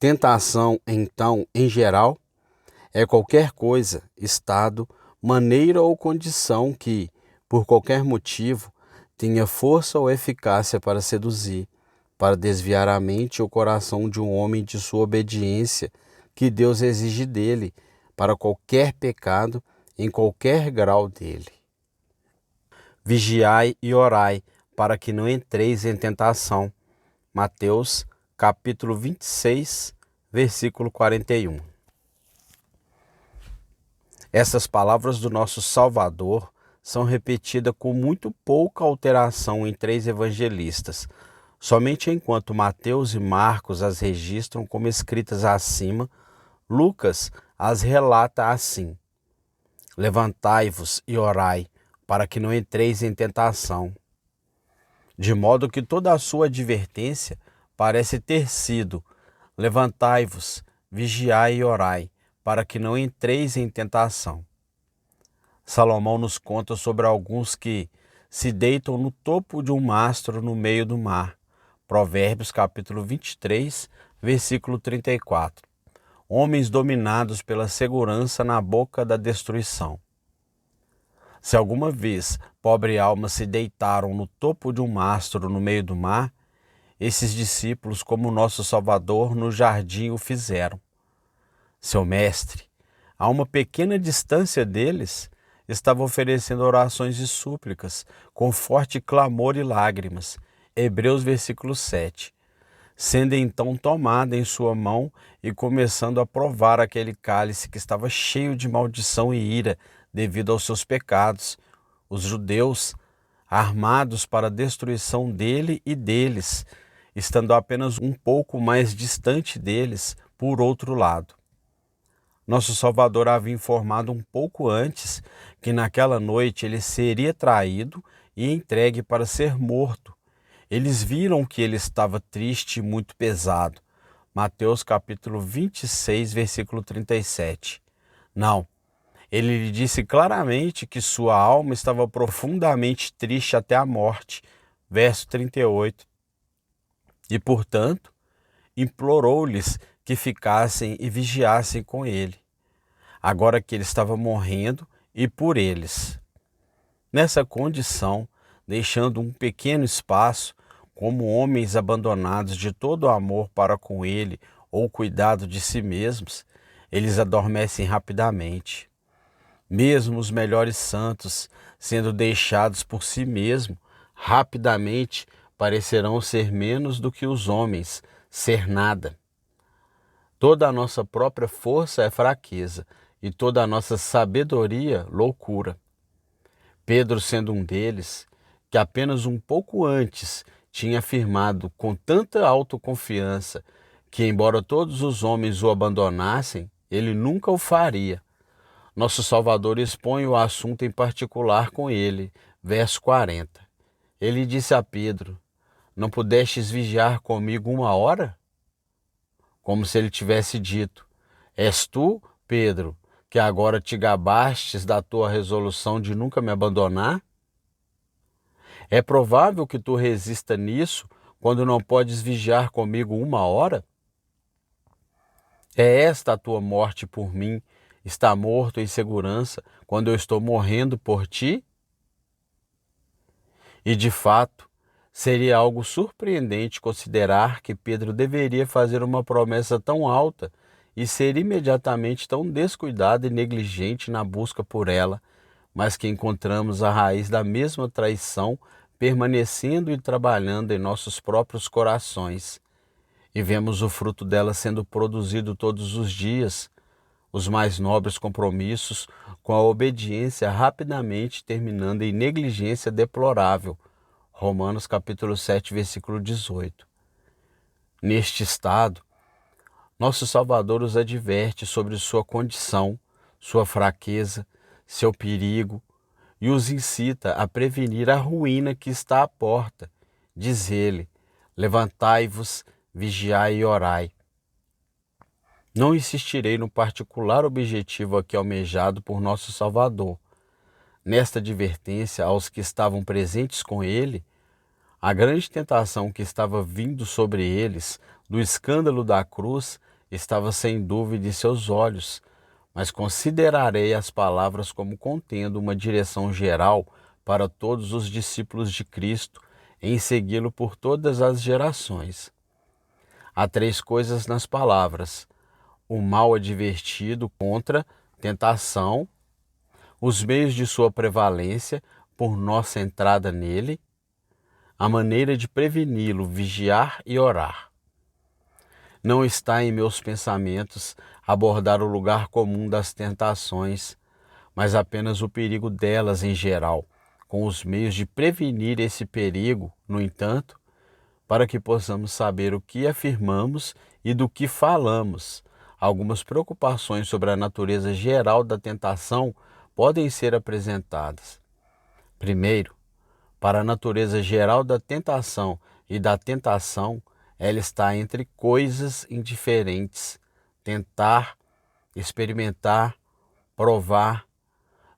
Tentação, então, em geral, é qualquer coisa, estado, maneira ou condição que, por qualquer motivo, tenha força ou eficácia para seduzir, para desviar a mente e o coração de um homem de sua obediência que Deus exige dele, para qualquer pecado, em qualquer grau dele. Vigiai e orai, para que não entreis em tentação. Mateus, capítulo 26, versículo 41. Essas palavras do nosso Salvador são repetidas com muito pouca alteração em 3 evangelistas, somente enquanto Mateus e Marcos as registram como escritas acima, Lucas as relata assim: levantai-vos e orai, para que não entreis em tentação. De modo que toda a sua advertência parece ter sido: levantai-vos, vigiai e orai, para que não entreis em tentação. Salomão nos conta sobre alguns que se deitam no topo de um mastro no meio do mar. Provérbios capítulo 23, versículo 34. Homens dominados pela segurança na boca da destruição. Se alguma vez pobre almas se deitaram no topo de um mastro no meio do mar, esses discípulos, como nosso Salvador, no jardim o fizeram. Seu mestre, a uma pequena distância deles, estava oferecendo orações e súplicas, com forte clamor e lágrimas. Hebreus versículo 7. Sendo então tomada em sua mão e começando a provar aquele cálice que estava cheio de maldição e ira devido aos seus pecados, os judeus, armados para a destruição dele e deles, estando apenas um pouco mais distante deles, por outro lado. Nosso Salvador havia informado um pouco antes que naquela noite ele seria traído e entregue para ser morto. Eles viram que ele estava triste e muito pesado. Mateus capítulo 26, versículo 37. Não, ele lhe disse claramente que sua alma estava profundamente triste até a morte. Verso 38. E, portanto, implorou-lhes que ficassem e vigiassem com ele, agora que ele estava morrendo e por eles. Nessa condição, deixando um pequeno espaço, como homens abandonados de todo amor para com ele ou cuidado de si mesmos, eles adormecem rapidamente. Mesmo os melhores santos, sendo deixados por si mesmos, rapidamente parecerão ser menos do que os homens, ser nada. Toda a nossa própria força é fraqueza e toda a nossa sabedoria, loucura. Pedro, sendo um deles, que apenas um pouco antes tinha afirmado com tanta autoconfiança que, embora todos os homens o abandonassem, ele nunca o faria. Nosso Salvador expõe o assunto em particular com ele, verso 40. Ele disse a Pedro: não pudestes vigiar comigo 1 hora? Como se ele tivesse dito: és tu, Pedro, que agora te gabastes da tua resolução de nunca me abandonar? É provável que tu resista nisso quando não podes vigiar comigo 1 hora? É esta a tua morte por mim, está morto em segurança quando eu estou morrendo por ti? E de fato, seria algo surpreendente considerar que Pedro deveria fazer uma promessa tão alta e ser imediatamente tão descuidado e negligente na busca por ela, mas que encontramos a raiz da mesma traição permanecendo e trabalhando em nossos próprios corações. E vemos o fruto dela sendo produzido todos os dias, os mais nobres compromissos com a obediência rapidamente terminando em negligência deplorável. Romanos capítulo 7, versículo 18. Neste estado, nosso Salvador os adverte sobre sua condição, sua fraqueza, seu perigo, e os incita a prevenir a ruína que está à porta. Diz ele: levantai-vos, vigiai e orai. Não insistirei no particular objetivo aqui almejado por nosso Salvador. Nesta advertência aos que estavam presentes com ele, A grande tentação que estava vindo sobre eles, do escândalo da cruz, estava sem dúvida em seus olhos, mas considerarei as palavras como contendo uma direção geral para todos os discípulos de Cristo em segui-lo por todas as gerações. Há três coisas nas palavras: o mal advertido contra tentação, os meios de sua prevalência por nossa entrada nele, a maneira de preveni-lo, vigiar e orar. Não está em meus pensamentos abordar o lugar comum das tentações, mas apenas o perigo delas em geral, com os meios de prevenir esse perigo, no entanto, para que possamos saber o que afirmamos e do que falamos. Algumas preocupações sobre a natureza geral da tentação podem ser apresentadas. Primeiro, para a natureza geral da tentação e da tentação, ela está entre coisas indiferentes: tentar, experimentar, provar,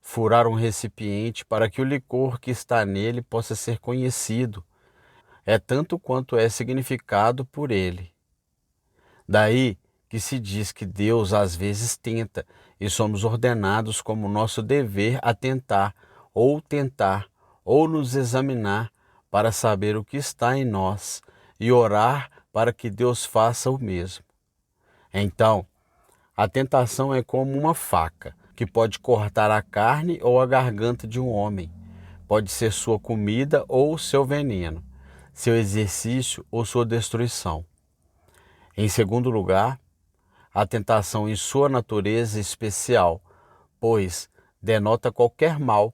furar um recipiente para que o licor que está nele possa ser conhecido. É tanto quanto é significado por ele. Daí que se diz que Deus às vezes tenta e somos ordenados como nosso dever a tentar, ou nos examinar para saber o que está em nós e orar para que Deus faça o mesmo. Então, a tentação é como uma faca que pode cortar a carne ou a garganta de um homem. Pode ser sua comida ou seu veneno, seu exercício ou sua destruição. Em segundo lugar, a tentação em sua natureza especial, pois denota qualquer mal,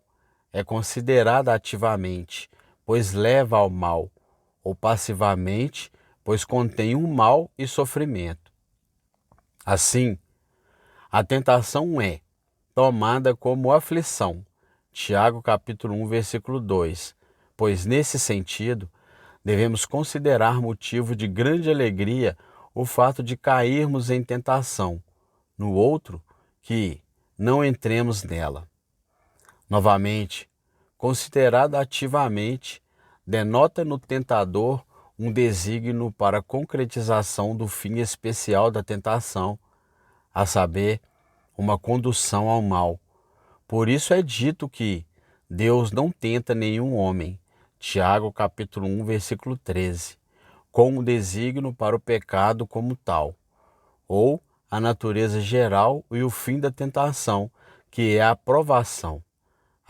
é considerada ativamente, pois leva ao mal, ou passivamente, pois contém um mal e sofrimento. Assim, a tentação é tomada como aflição, Tiago capítulo 1, versículo 2, pois nesse sentido, devemos considerar motivo de grande alegria o fato de cairmos em tentação, no outro, que não entremos nela. Novamente, considerada ativamente, denota no tentador um desígnio para a concretização do fim especial da tentação, a saber, uma condução ao mal. Por isso é dito que Deus não tenta nenhum homem, Tiago capítulo 1, versículo 13, com um desígnio para o pecado como tal, ou a natureza geral e o fim da tentação, que é a provação.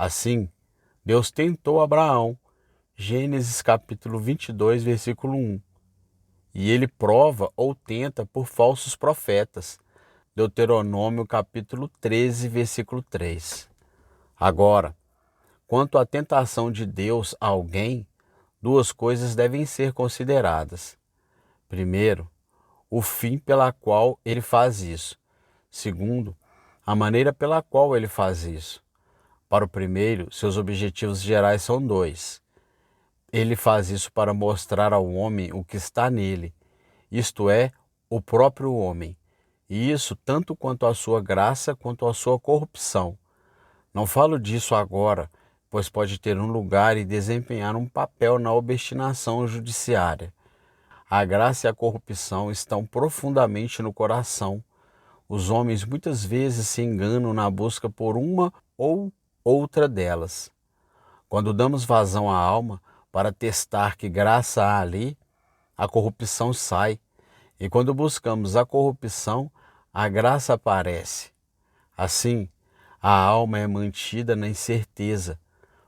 Assim, Deus tentou Abraão, Gênesis capítulo 22, versículo 1, e ele prova ou tenta por falsos profetas, Deuteronômio capítulo 13, versículo 3. Agora, quanto à tentação de Deus a alguém, duas coisas devem ser consideradas. Primeiro, o fim pela qual ele faz isso. Segundo, a maneira pela qual ele faz isso. Para o primeiro, seus objetivos gerais são dois. Ele faz isso para mostrar ao homem o que está nele, isto é, o próprio homem, e isso tanto quanto a sua graça quanto a sua corrupção. Não falo disso agora, pois pode ter um lugar e desempenhar um papel na obstinação judiciária. A graça e a corrupção estão profundamente no coração. Os homens muitas vezes se enganam na busca por uma ou outra delas. Quando damos vazão à alma para testar que graça há ali, a corrupção sai, e quando buscamos a corrupção, a graça aparece. Assim, a alma é mantida na incerteza,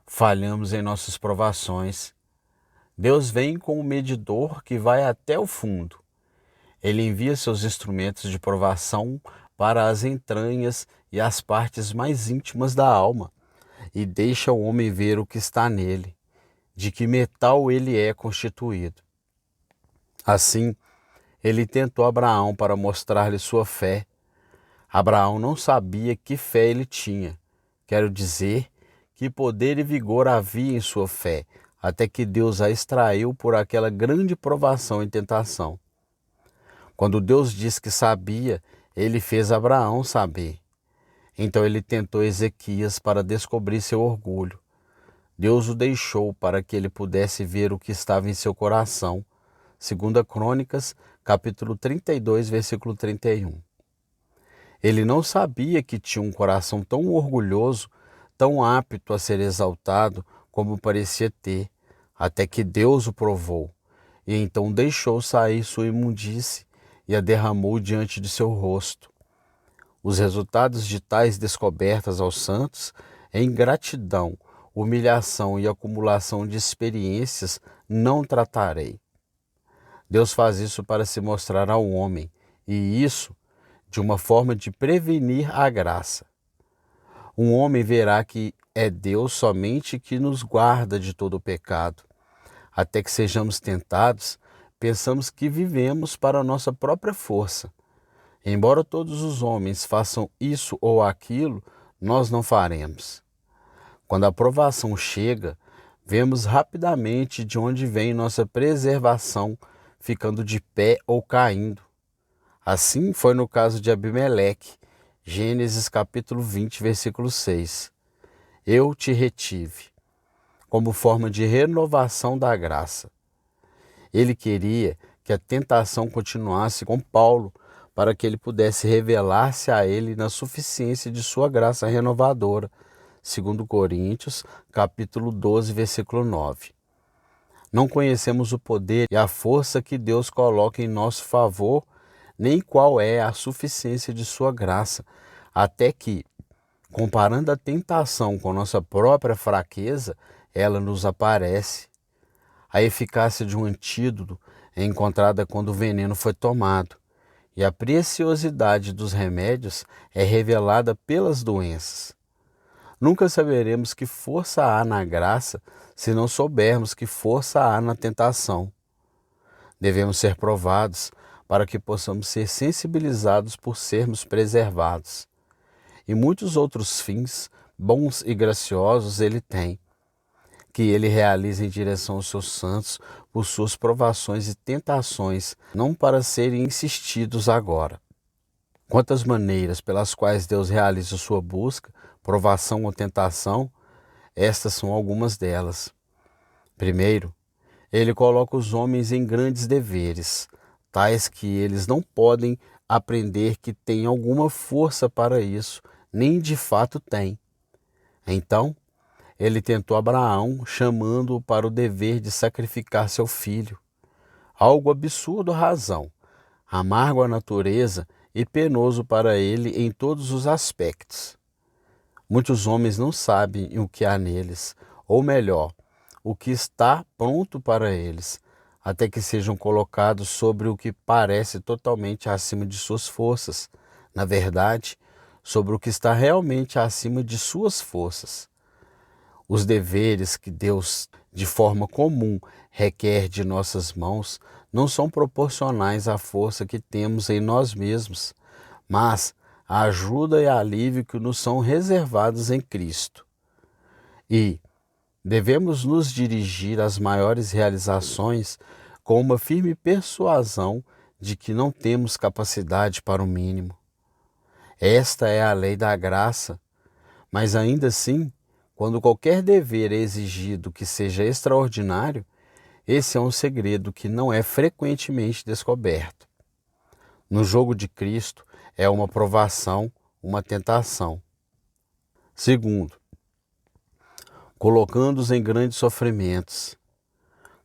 falhamos em nossas provações. Deus vem com um medidor que vai até o fundo. Ele envia seus instrumentos de provação para as entranhas e as partes mais íntimas da alma, e deixa o homem ver o que está nele, de que metal ele é constituído. Assim, ele tentou Abraão para mostrar-lhe sua fé. Abraão não sabia que fé ele tinha. Quero dizer, que poder e vigor havia em sua fé, até que Deus a extraiu por aquela grande provação e tentação. Quando Deus disse que sabia, ele fez Abraão saber. Então ele tentou Ezequias para descobrir seu orgulho. Deus o deixou para que ele pudesse ver o que estava em seu coração. 2 Crônicas, capítulo 32, versículo 31. Ele não sabia que tinha um coração tão orgulhoso, tão apto a ser exaltado como parecia ter, até que Deus o provou, e então deixou sair sua imundície e a derramou diante de seu rosto. Os resultados de tais descobertas aos santos é ingratidão, humilhação e acumulação de experiências não tratarei. Deus faz isso para se mostrar ao homem, e isso de uma forma de prevenir a graça. Um homem verá que é Deus somente que nos guarda de todo o pecado. Até que sejamos tentados, pensamos que vivemos para a nossa própria força. Embora todos os homens façam isso ou aquilo, nós não faremos. Quando a provação chega, vemos rapidamente de onde vem nossa preservação, ficando de pé ou caindo. Assim foi no caso de Abimeleque, Gênesis capítulo 20, versículo 6. Eu te retive, como forma de renovação da graça. Ele queria que a tentação continuasse com Paulo, para que ele pudesse revelar-se a ele na suficiência de sua graça renovadora. 2 Coríntios, capítulo 12, versículo 9. Não conhecemos o poder e a força que Deus coloca em nosso favor, nem qual é a suficiência de sua graça, até que, comparando a tentação com nossa própria fraqueza, ela nos aparece. A eficácia de um antídoto é encontrada quando o veneno foi tomado, e a preciosidade dos remédios é revelada pelas doenças. Nunca saberemos que força há na graça se não soubermos que força há na tentação. Devemos ser provados para que possamos ser sensibilizados por sermos preservados. E muitos outros fins, bons e graciosos, ele tem, que ele realiza em direção aos seus santos por suas provações e tentações, não para serem insistidos agora. Quantas maneiras pelas quais Deus realiza sua busca, provação ou tentação, estas são algumas delas. Primeiro, ele coloca os homens em grandes deveres, tais que eles não podem aprender que têm alguma força para isso, nem de fato têm. Então, ele tentou Abraão, chamando-o para o dever de sacrificar seu filho. Algo absurdo à razão, amargo à natureza e penoso para ele em todos os aspectos. Muitos homens não sabem o que há neles, ou melhor, o que está pronto para eles, até que sejam colocados sobre o que parece totalmente acima de suas forças, na verdade, sobre o que está realmente acima de suas forças. Os deveres que Deus, de forma comum, requer de nossas mãos não são proporcionais à força que temos em nós mesmos, mas à ajuda e alívio que nos são reservados em Cristo. E devemos nos dirigir às maiores realizações com uma firme persuasão de que não temos capacidade para o mínimo. Esta é a lei da graça, mas ainda assim, quando qualquer dever é exigido que seja extraordinário, esse é um segredo que não é frequentemente descoberto. No jogo de Cristo é uma provação, uma tentação. Segundo, colocando-os em grandes sofrimentos.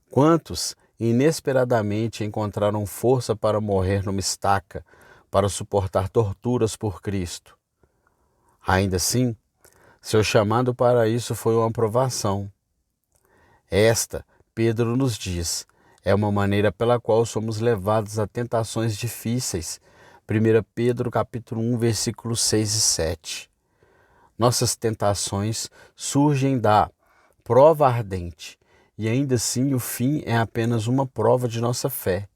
Quantos inesperadamente encontraram força para morrer numa estaca, para suportar torturas por Cristo? Ainda assim, seu chamado para isso foi uma provação. Esta, Pedro nos diz, é uma maneira pela qual somos levados a tentações difíceis. 1 Pedro capítulo 1, versículos 6 e 7. Nossas tentações surgem da prova ardente, e ainda assim o fim é apenas uma prova de nossa fé.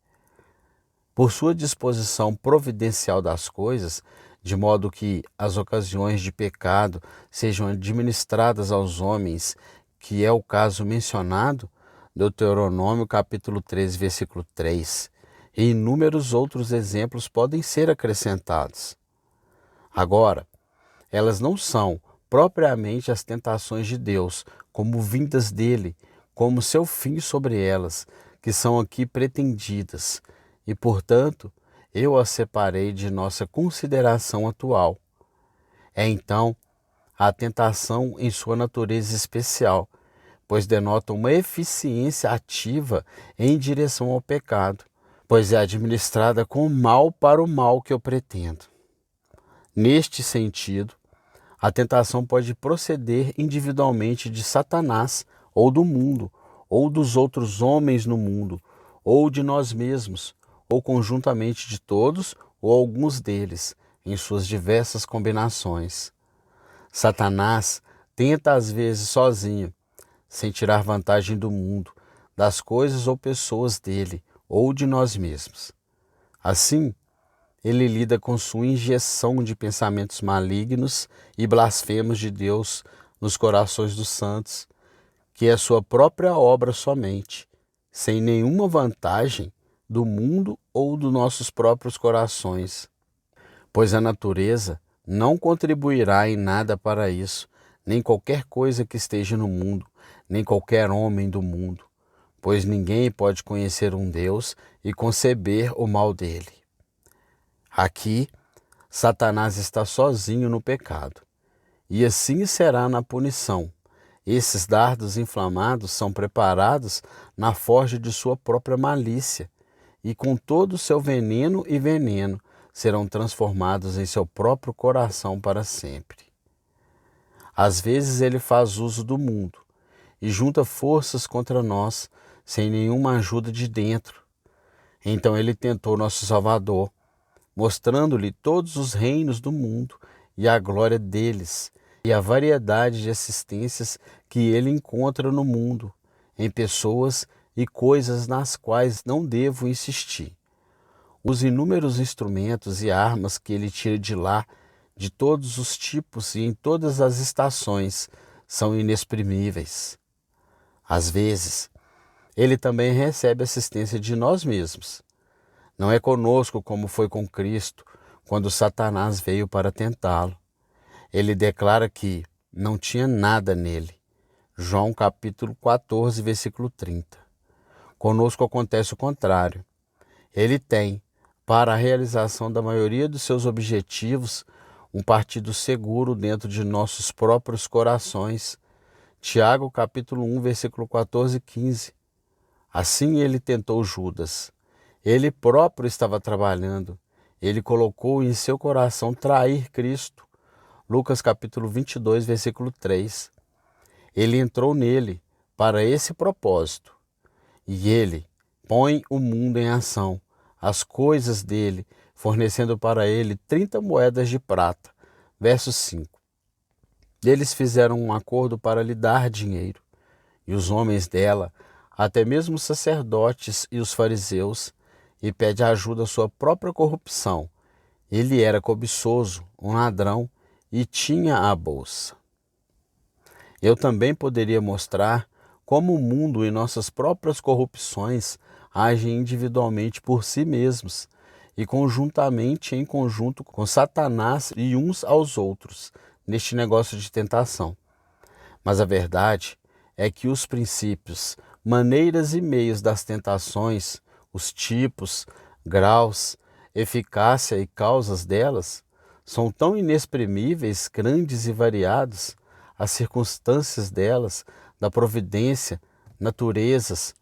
Por sua disposição providencial das coisas, de modo que as ocasiões de pecado sejam administradas aos homens, que é o caso mencionado, Deuteronômio capítulo 13, versículo 3, e inúmeros outros exemplos podem ser acrescentados. Agora, elas não são, propriamente as tentações de Deus, como vindas dele, como seu fim sobre elas, que são aqui pretendidas, e, portanto, eu as separei de nossa consideração atual. É então a tentação em sua natureza especial, pois denota uma eficiência ativa em direção ao pecado, pois é administrada com o mal para o mal que eu pretendo. Neste sentido, a tentação pode proceder individualmente de Satanás, ou do mundo, ou dos outros homens no mundo, ou de nós mesmos, ou conjuntamente de todos ou alguns deles, em suas diversas combinações. Satanás tenta às vezes sozinho, sem tirar vantagem do mundo, das coisas ou pessoas dele, ou de nós mesmos. Assim, ele lida com sua injeção de pensamentos malignos e blasfemos de Deus nos corações dos santos, que é sua própria obra somente, sem nenhuma vantagem do mundo ou dos nossos próprios corações, pois a natureza não contribuirá em nada para isso, nem qualquer coisa que esteja no mundo, nem qualquer homem do mundo, pois ninguém pode conhecer um Deus e conceber o mal dele. Aqui, Satanás está sozinho no pecado, e assim será na punição. Esses dardos inflamados são preparados na forja de sua própria malícia, e com todo o seu veneno e veneno serão transformados em seu próprio coração para sempre. Às vezes ele faz uso do mundo e junta forças contra nós sem nenhuma ajuda de dentro. Então ele tentou nosso Salvador, mostrando-lhe todos os reinos do mundo e a glória deles, e a variedade de assistências que ele encontra no mundo, em pessoas e coisas nas quais não devo insistir. Os inúmeros instrumentos e armas que ele tira de lá, de todos os tipos e em todas as estações, são inexprimíveis. Às vezes, ele também recebe assistência de nós mesmos. Não é conosco como foi com Cristo, quando Satanás veio para tentá-lo. Ele declara que não tinha nada nele. João capítulo 14, versículo 30. Conosco acontece o contrário. Ele tem, para a realização da maioria dos seus objetivos, um partido seguro dentro de nossos próprios corações. Tiago capítulo 1, versículo 14 e 15. Assim ele tentou Judas. Ele próprio estava trabalhando. Ele colocou em seu coração trair Cristo. Lucas capítulo 22, versículo 3. Ele entrou nele para esse propósito. E ele põe o mundo em ação, as coisas dele, fornecendo para ele 30 moedas de prata. Verso 5. Eles fizeram um acordo para lhe dar dinheiro. E os homens dela, até mesmo os sacerdotes e os fariseus, e pede ajuda à sua própria corrupção. Ele era cobiçoso, um ladrão, e tinha a bolsa. Eu também poderia mostrar como o mundo e nossas próprias corrupções agem individualmente por si mesmos e conjuntamente em conjunto com Satanás e uns aos outros neste negócio de tentação. Mas a verdade é que os princípios, maneiras e meios das tentações, os tipos, graus, eficácia e causas delas, são tão inexprimíveis, grandes e variados, as circunstâncias delas, da providência, naturezas,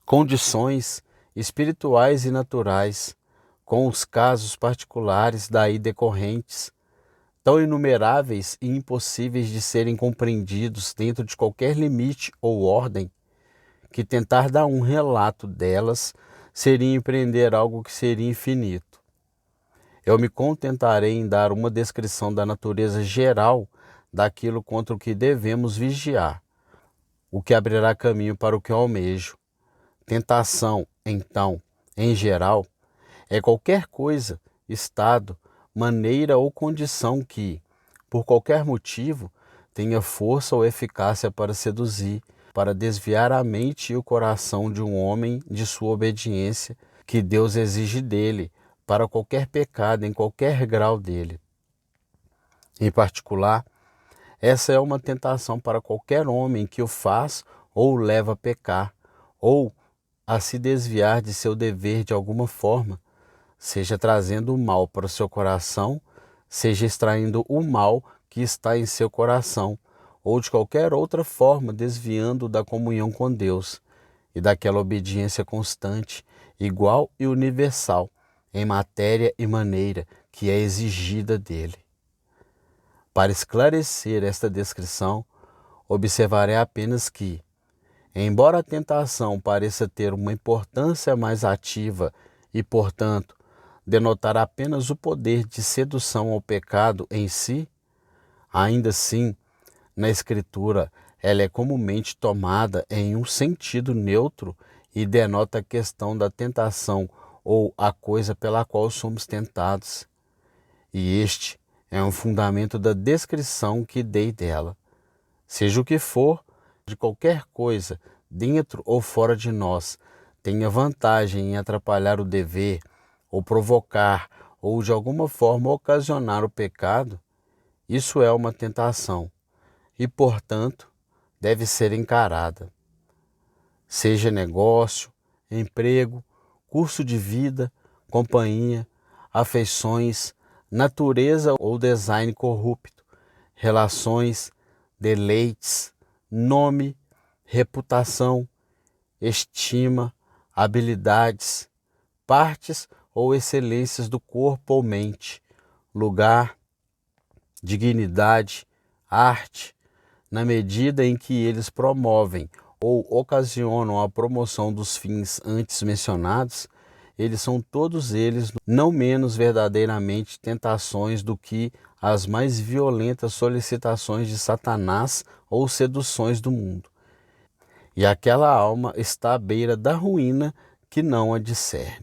condições espirituais e naturais, com os casos particulares daí decorrentes, tão inumeráveis e impossíveis de serem compreendidos dentro de qualquer limite ou ordem, que tentar dar um relato delas seria empreender algo que seria infinito. Eu me contentarei em dar uma descrição da natureza geral daquilo contra o que devemos vigiar, o que abrirá caminho para o que eu almejo. Tentação, então, em geral, é qualquer coisa, estado, maneira ou condição que, por qualquer motivo, tenha força ou eficácia para seduzir, para desviar a mente e o coração de um homem de sua obediência que Deus exige dele, para qualquer pecado em qualquer grau dele. Em particular, Essa é uma tentação para qualquer homem que o faz ou o leva a pecar, ou a se desviar de seu dever de alguma forma, seja trazendo o mal para o seu coração, seja extraindo o mal que está em seu coração, ou de qualquer outra forma desviando da comunhão com Deus e daquela obediência constante, igual e universal, em matéria e maneira que é exigida dele. Para esclarecer esta descrição, observarei apenas que, embora a tentação pareça ter uma importância mais ativa e, portanto, denotar apenas o poder de sedução ao pecado em si, ainda assim, na Escritura, ela é comumente tomada em um sentido neutro e denota a questão da tentação ou a coisa pela qual somos tentados. E este é um fundamento da descrição que dei dela. Seja o que for, de qualquer coisa, dentro ou fora de nós, tenha vantagem em atrapalhar o dever, ou provocar, ou de alguma forma ocasionar o pecado, isso é uma tentação e, portanto, deve ser encarada. Seja negócio, emprego, curso de vida, companhia, afeições, natureza ou design corrupto, relações, deleites, nome, reputação, estima, habilidades, partes ou excelências do corpo ou mente, lugar, dignidade, arte, na medida em que eles promovem ou ocasionam a promoção dos fins antes mencionados, eles são todos eles não menos verdadeiramente tentações do que as mais violentas solicitações de Satanás ou seduções do mundo. E aquela alma está à beira da ruína que não a discerne.